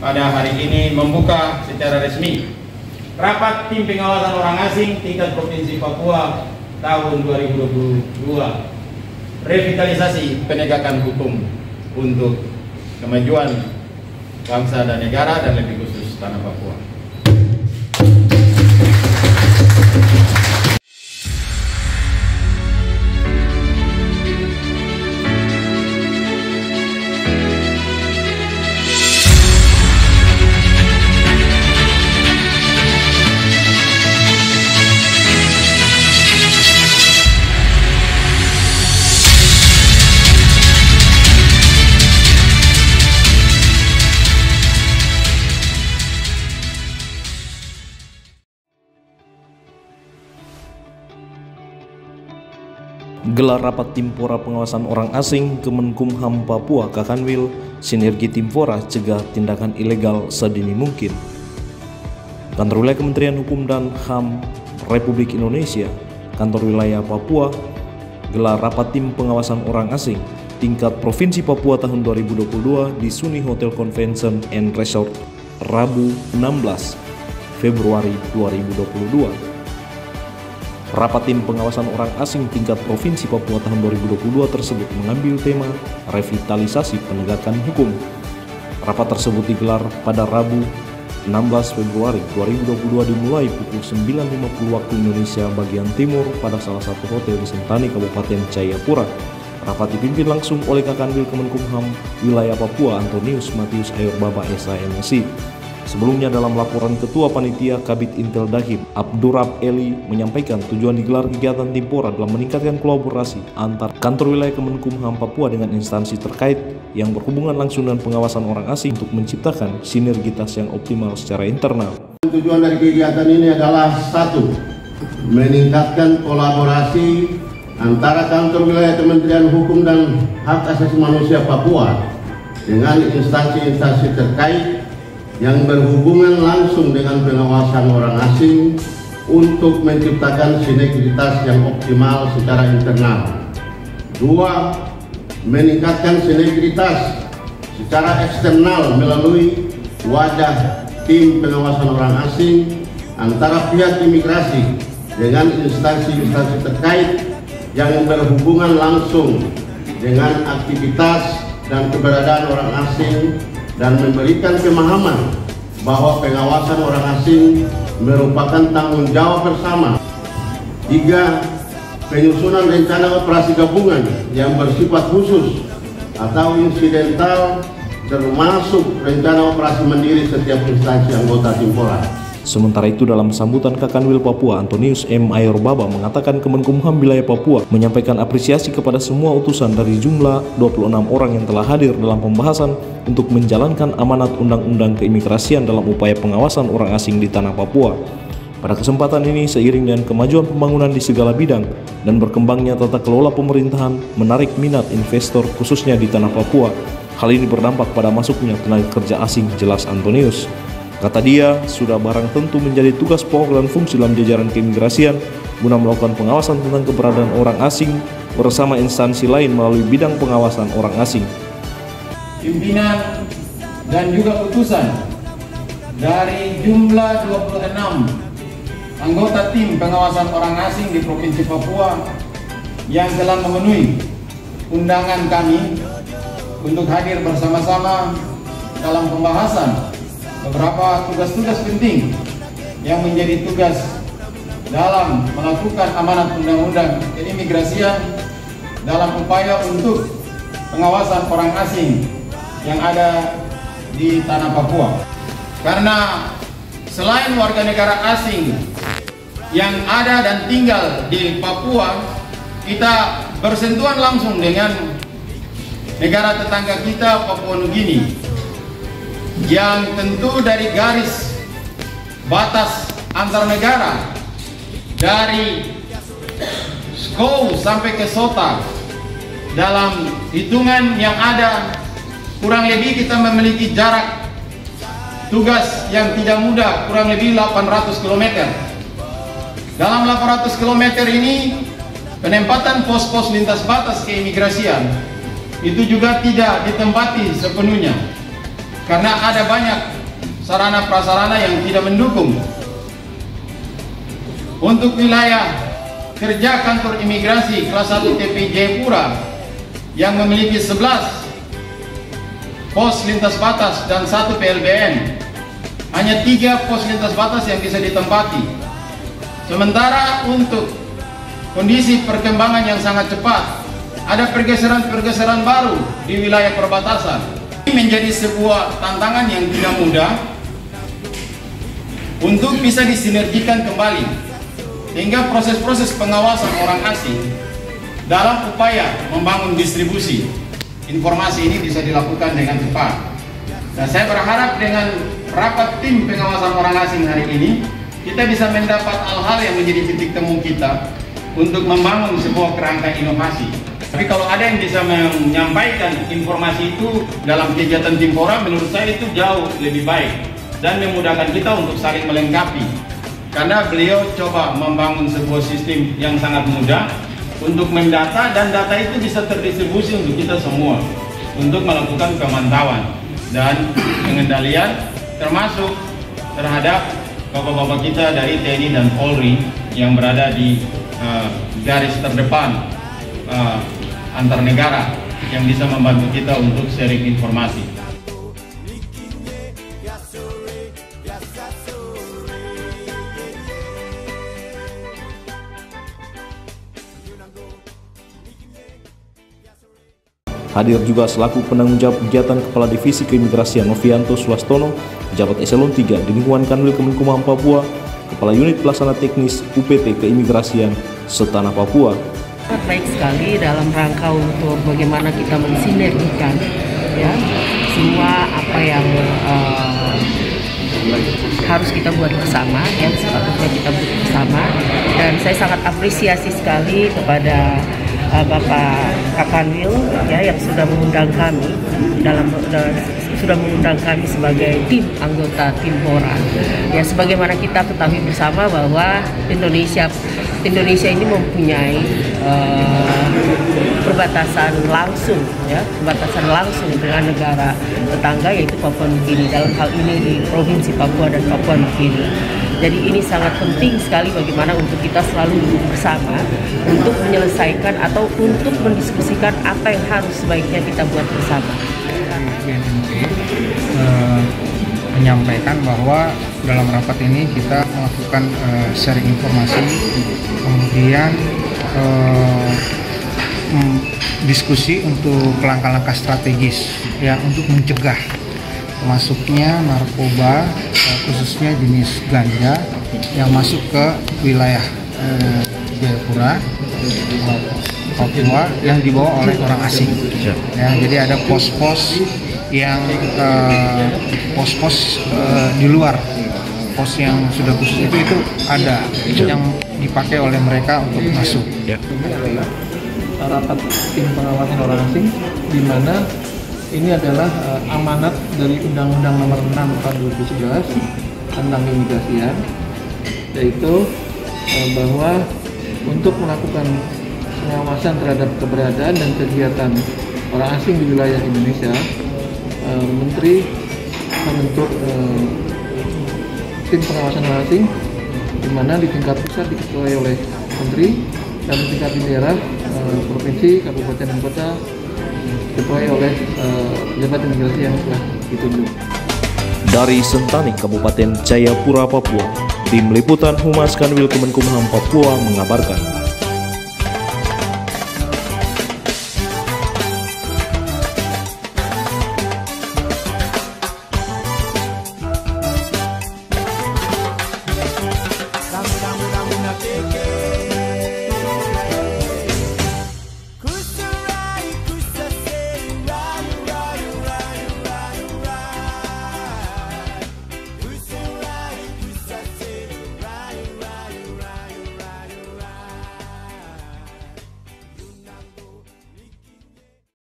pada hari ini membuka secara resmi rapat tim pengawasan orang asing tingkat Provinsi Papua tahun 2022, revitalisasi penegakan hukum untuk kemajuan bangsa dan negara dan lebih khusus tanah Papua. Gelar rapat Timpora pengawasan orang asing Kemenkumham Papua Kakanwil, sinergi Timpora cegah tindakan ilegal sedini mungkin. Kantor Wilayah Kementerian Hukum dan HAM Republik Indonesia, Kantor Wilayah Papua, gelar rapat tim pengawasan orang asing tingkat Provinsi Papua tahun 2022 di Suni Hotel Convention and Resort, Rabu 16 Februari 2022. Rapat tim pengawasan orang asing tingkat Provinsi Papua tahun 2022 tersebut mengambil tema revitalisasi penegakan hukum. Rapat tersebut digelar pada Rabu 16 Februari 2022 dimulai pukul 9.50 waktu Indonesia bagian timur pada salah satu hotel di Sentani, Kabupaten Jayapura. Rapat dipimpin langsung oleh Kakanwil Kemenkumham Wilayah Papua Antonius Matius Ayurbaba SAMSI. Sebelumnya dalam laporan Ketua Panitia Kabid Intel Dahim Abdurrab Eli menyampaikan tujuan digelar kegiatan Timpora dalam meningkatkan kolaborasi antar kantor wilayah Kemenkumham Papua dengan instansi terkait yang berhubungan langsung dengan pengawasan orang asing untuk menciptakan sinergitas yang optimal secara internal. Tujuan dari kegiatan ini adalah satu, meningkatkan kolaborasi antara kantor wilayah Kementerian Hukum dan Hak Asasi Manusia Papua dengan instansi-instansi terkait yang berhubungan langsung dengan pengawasan orang asing untuk menciptakan sinergitas yang optimal secara internal. Dua, meningkatkan sinergitas secara eksternal melalui wadah tim pengawasan orang asing antara pihak imigrasi dengan instansi-instansi terkait yang berhubungan langsung dengan aktivitas dan keberadaan orang asing dan memberikan pemahaman bahwa pengawasan orang asing merupakan tanggung jawab bersama. Tiga, penyusunan rencana operasi gabungan yang bersifat khusus atau insidental termasuk rencana operasi mandiri setiap instansi anggota Timpora. Sementara itu dalam sambutan Kakanwil Papua, Antonius M. Ayurbaba mengatakan Kemenkumham Wilayah Papua menyampaikan apresiasi kepada semua utusan dari jumlah 26 orang yang telah hadir dalam pembahasan untuk menjalankan amanat Undang-Undang Keimigrasian dalam upaya pengawasan orang asing di tanah Papua. Pada kesempatan ini, seiring dengan kemajuan pembangunan di segala bidang dan berkembangnya tata kelola pemerintahan menarik minat investor khususnya di tanah Papua. Hal ini berdampak pada masuknya tenaga kerja asing, jelas Antonius. Kata dia, sudah barang tentu menjadi tugas pokok dan fungsi dalam jajaran keimigrasian guna melakukan pengawasan tentang keberadaan orang asing bersama instansi lain melalui bidang pengawasan orang asing. Pimpinan dan juga utusan dari jumlah 26 anggota tim pengawasan orang asing di Provinsi Papua yang telah memenuhi undangan kami untuk hadir bersama-sama dalam pembahasan beberapa tugas-tugas penting yang menjadi tugas dalam melakukan amanat undang-undang keimigrasian dalam upaya untuk pengawasan orang asing yang ada di tanah Papua. Karena selain warga negara asing yang ada dan tinggal di Papua, kita bersentuhan langsung dengan negara tetangga kita, Papua Nugini, yang tentu dari garis batas antar negara dari Skou sampai ke Sota dalam hitungan yang ada kurang lebih kita memiliki jarak tugas yang tidak mudah, kurang lebih 800 km. Dalam 800 km ini penempatan pos-pos lintas batas keimigrasian itu juga tidak ditempati sepenuhnya. karena ada banyak sarana prasarana yang tidak mendukung. Untuk wilayah kerja kantor imigrasi kelas 1 TPI Jayapura yang memiliki 11 pos lintas batas dan 1 PLBN, hanya 3 pos lintas batas yang bisa ditempati. Sementara untuk kondisi perkembangan yang sangat cepat, ada pergeseran-pergeseran baru di wilayah perbatasan. Ini menjadi sebuah tantangan yang tidak mudah untuk bisa disinergikan kembali, sehingga proses-proses pengawasan orang asing dalam upaya membangun distribusi informasi ini bisa dilakukan dengan cepat. Dan saya berharap dengan rapat tim pengawasan orang asing hari ini, kita bisa mendapat hal-hal yang menjadi titik temu kita untuk membangun sebuah kerangka inovasi. Tapi kalau ada yang bisa menyampaikan informasi itu dalam kegiatan Timpora, menurut saya itu jauh lebih baik dan memudahkan kita untuk saling melengkapi. Karena beliau coba membangun sebuah sistem yang sangat mudah untuk mendata, dan data itu bisa terdistribusi untuk kita semua untuk melakukan pemantauan dan pengendalian, termasuk terhadap bapak-bapak kita dari TNI dan Polri yang berada di garis terdepan antar negara, yang bisa membantu kita untuk sharing informasi. Hadir juga selaku penanggung jawab kegiatan Kepala Divisi Keimigrasian Novianto Swastono, pejabat eselon 3 di lingkungan Kanwil Kemenkumham Papua, Kepala Unit Pelaksana Teknis UPT Keimigrasian Setanah Papua. Baik sekali dalam rangka untuk bagaimana kita mensinergikan ya semua apa yang harus kita buat bersama, yang sepatutnya kita buat bersama. Dan saya sangat apresiasi sekali kepada Bapak Kakanwil ya, yang sudah mengundang kami sebagai tim anggota Timpora. Ya, sebagaimana kita ketahui bersama bahwa Indonesia ini mempunyai perbatasan langsung dengan negara tetangga, yaitu Papua Nugini, dalam hal ini di Provinsi Papua dan Papua Nugini. Jadi ini sangat penting sekali bagaimana untuk kita selalu duduk bersama untuk menyelesaikan atau untuk mendiskusikan apa yang harus sebaiknya kita buat bersama. Menyampaikan bahwa dalam rapat ini kita melakukan sharing informasi, kemudian diskusi untuk langkah-langkah strategis ya untuk mencegah masuknya narkoba, khususnya jenis ganja yang masuk ke wilayah Jayapura, Papua yang dibawa oleh orang asing. Ya, jadi ada pos-pos yang pos-pos di luar pos yang sudah khusus itu ada yang dipakai oleh mereka untuk masuk. Ini adalah rapat tim pengawasan orang asing, di mana ini adalah amanat dari Undang-Undang Nomor 6 Tahun 2011 tentang keimigrasian, yaitu bahwa untuk melakukan pengawasan terhadap keberadaan dan kegiatan orang asing di wilayah Indonesia, Menteri membentuk tim pengawasan orang asing, di mana di tingkat pusat diketuai oleh Menteri dan di tingkat daerah, provinsi, kabupaten dan kota diketuai oleh pejabat imigrasi yang telah ditunjuk. Dari Sentani, Kabupaten Jayapura, Papua, Tim Liputan Humas Kanwil Kemenkumham Papua mengabarkan.